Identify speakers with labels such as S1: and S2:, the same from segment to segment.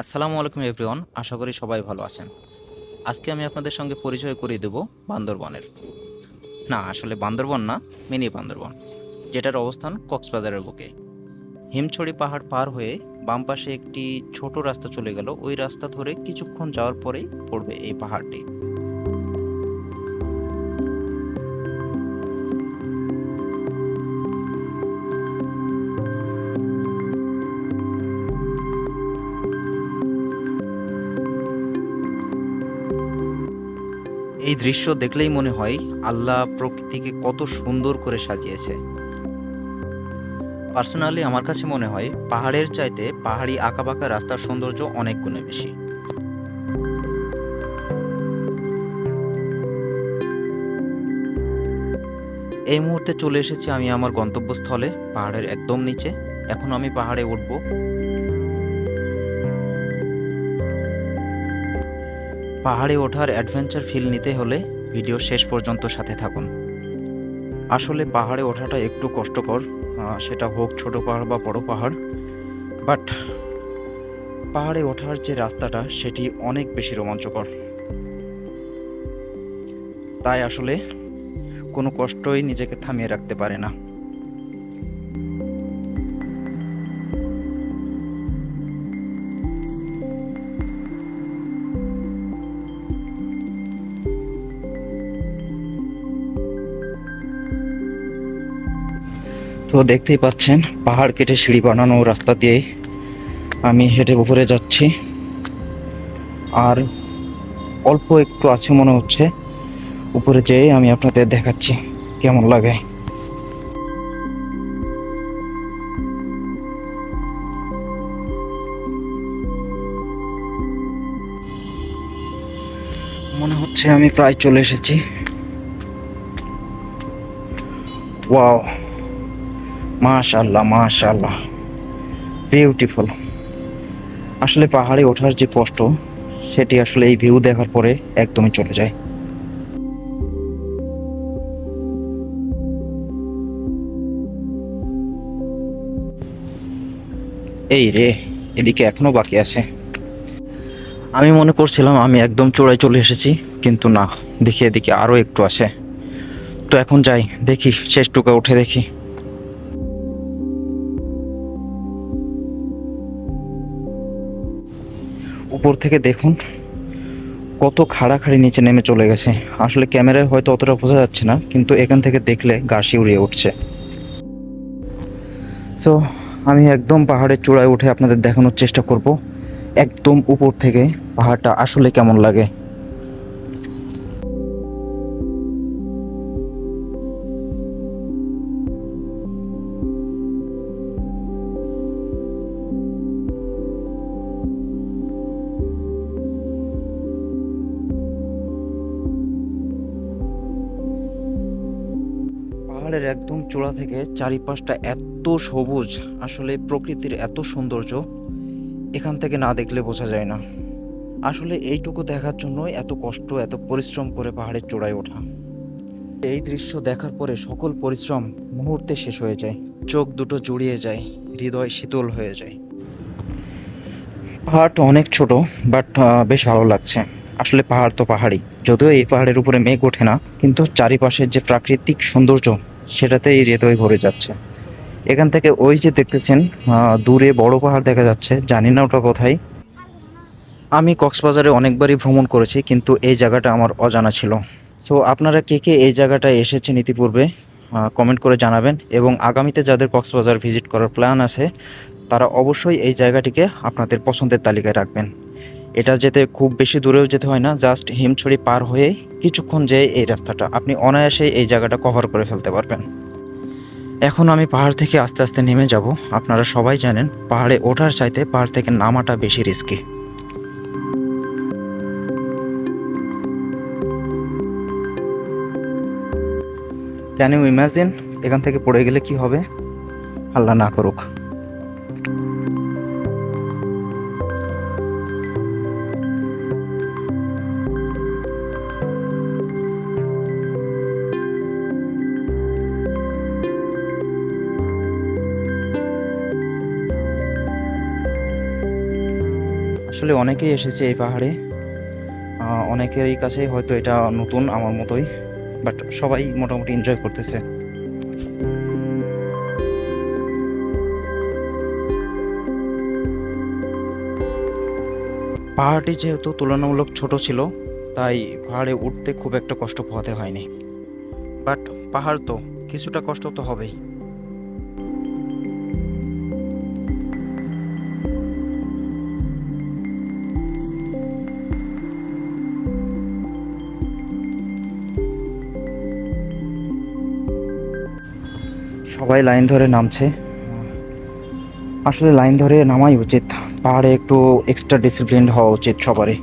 S1: আসসালামু আলাইকুম এভরিওয়ান, আশা করি সবাই ভালো আছেন। আজকে আমি আপনাদের সঙ্গে পরিচয় করিয়ে দেব বান্দরবনের। না, আসলে বান্দরবন না, মিনি বান্দরবন, যেটার অবস্থান কক্সবাজারের বুকে। হিমছড়ি পাহাড় পার হয়ে বাম পাশে একটি ছোট রাস্তা চলে গেল, ওই রাস্তা ধরে কিছুক্ষণ যাওয়ার পরেই পড়বে এই পাহাড়টি। এই দৃশ্য দেখলেই মনে হয় আল্লাহ প্রকৃতিকে কত সুন্দর করে সাজিয়েছে। পার্সোনালি আমার কাছে মনে হয় পাহাড়ের চাইতে পাহাড়ি আঁকাবাঁকা রাস্তার সৌন্দর্য অনেক গুণে বেশি। এই মুহূর্তে চলে এসেছি আমি আমার গন্তব্যস্থলে, পাহাড়ের একদম নিচে। এখন আমি পাহাড়ে উঠব। পাহাড়ে ওঠার অ্যাডভেঞ্চার ফিল নিতে হলে ভিডিও শেষ পর্যন্ত সাথে থাকুন। আসলে পাহাড়ে ওঠাটা একটু কষ্টকর, সেটা হোক ছোট পাহাড় বা বড় পাহাড়, বাট পাহাড়ে ওঠার যে রাস্তাটা সেটি অনেক বেশি রোমাঞ্চকর। তাই আসলে কোনো কষ্টই নিজেকে থামিয়ে রাখতে পারে না। তো দেখতেই পাচ্ছেন পাহাড় কেটে সিঁড়ি বানানো রাস্তা দিয়ে আমি হেঁটে উপরে যাচ্ছি। আর অল্প একটু আছে মনে হচ্ছে, উপরে যেয়ে আমি আপনাদের দেখাচ্ছি কেমন লাগে। মনে হচ্ছে আমি প্রায় চলে এসেছি। ওয়াও, মাশাআল্লাহ মাশাআল্লাহ, বিউটিফুল। আসলে পাহাড়ে ওঠার যে কষ্ট সেটি আসলে এই ভিউ দেখার পরে একদমই চলে যায়। এই রে, এদিকে এখনো বাকি আছে। আমি মনে করছিলাম আমি একদম চূড়ায় চলে এসেছি, কিন্তু না, দেখি এদিকে আরো একটু আছে। তো এখন যাই, দেখি শেষটুকু উঠে দেখি। উপর থেকে দেখুন কত খাড়াখাড়ি নিচে নেমে চলে গেছে। আসলে ক্যামেরায় হয়তো অতটা বোঝা যাচ্ছে না, কিন্তু এখান থেকে দেখলে গা শিউরিয়ে উঠছে। সো আমি একদম পাহাড়ের চূড়ায় উঠে আপনাদের দেখানোর চেষ্টা করব একদম উপর থেকে পাহাড়টা আসলে কেমন লাগে। পাহাড়ের একদম চূড়া থেকে চারিপাশটা এত সবুজ, আসলে প্রকৃতির এত সৌন্দর্য এখান থেকে না দেখলে বোঝা যায় না। আসলে এইটুকু দেখার জন্য এত কষ্ট, এত পরিশ্রম করে পাহাড়ের চূড়ায় ওঠা। এই দৃশ্য দেখার পরে সকল পরিশ্রম মুহূর্তে শেষ হয়ে যায়, চোখ দুটো জুড়িয়ে যায়, হৃদয় শীতল হয়ে যায়। পাহাড়টা অনেক ছোট, বাট বেশ ভালো লাগছে। আসলে পাহাড় তো পাহাড়ই, যদিও এই পাহাড়ের উপরে মেঘ ওঠে না, কিন্তু চারিপাশের যে প্রাকৃতিক সৌন্দর্য সেটাতে এই হৃদয় ভরে যাচ্ছে। এখান থেকে ওই যে দেখতেছেন দূরে বড় পাহাড় দেখা যাচ্ছে, জানি না ওটা কোথায়। আমি কক্সবাজারে অনেকবারই ভ্রমণ করেছি, কিন্তু এই জায়গাটা আমার অজানা ছিল। সো আপনারা কে কে এই জায়গাটায় এসেছেন ইতিপূর্বে কমেন্ট করে জানাবেন, এবং আগামীতে যাদের কক্সবাজার ভিজিট করার প্ল্যান আছে তারা অবশ্যই এই জায়গাটিকে আপনাদের পছন্দের তালিকায় রাখবেন। এটা যেতে খুব বেশি দূরেও যেতে হয় না, জাস্ট হিমছড়ি পার হয়ে কিছুক্ষণ যেয়ে এই রাস্তাটা আপনি অনায়াসে এই জায়গাটা কভার করে ফেলতে পারবেন। এখন আমি পাহাড় থেকে আস্তে আস্তে নেমে যাব। আপনারা সবাই জানেন পাহাড়ে ওঠার চাইতে পাহাড় থেকে নামাটা বেশি রিস্কি। ক্যান ইউ ইমাজিন এখান থেকে পড়ে গেলে কি হবে? আল্লাহ না করুক। আসলে অনেকেই এসেছে এই পাহাড়ে, অনেকেরই কাছে হয়তো এটা নতুন আমার মতোই, বাট সবাই মোটামুটি এনজয় করতেছে। পাহাড়টি যেহেতু তুলনামূলক ছোট ছিল, তাই পাহাড়ে উঠতে খুব একটা কষ্ট পোহাতে হয়নি। বাট পাহাড় তো কিছুটা কষ্ট তো হবেই। সবাই লাইন ধরে নামছে, আসলে লাইন ধরে নামাই উচিত। পাহাড়ে একটু এক্সট্রা ডিসিপ্লিন হওয়া উচিত সবারই।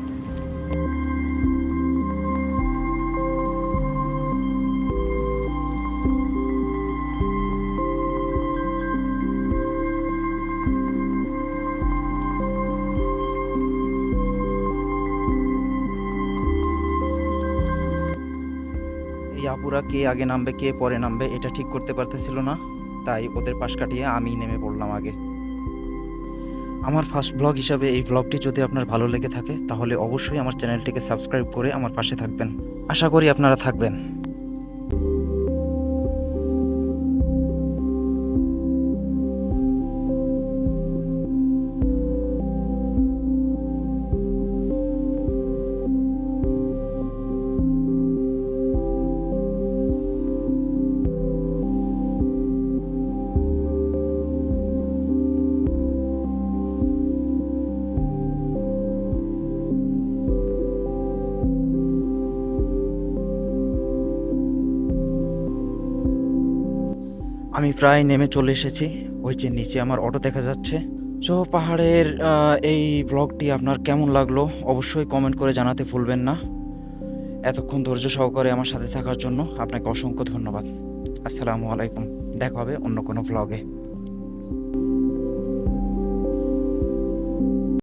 S1: এই আপুরা কে আগে নামবে কে পরে নামবে এটা ঠিক করতে পারতেছিল না, তাই ওদের পাশ কাটিয়ে আমি নেমে পড়লাম আগে। আমার ফার্স্ট ব্লগ হিসাবে এই ব্লগটি যদি আপনার ভালো লেগে থাকে তাহলে অবশ্যই আমার চ্যানেলটিকে সাবস্ক্রাইব করে আমার পাশে থাকবেন। আশা করি আপনারা থাকবেন। আমি প্রায় নেমে চলে এসেছি, ওই যে নিচে আমার অটো দেখা যাচ্ছে। সো পাহাড়ের এই ব্লগটি আপনার কেমন লাগলো অবশ্যই কমেন্ট করে জানাতে ভুলবেন না। এতক্ষণ ধৈর্য সহকারে আমার সাথে থাকার জন্য আপনাকে অসংখ্য ধন্যবাদ। আসসালামু আলাইকুম, দেখা হবে অন্য কোনো ব্লগে।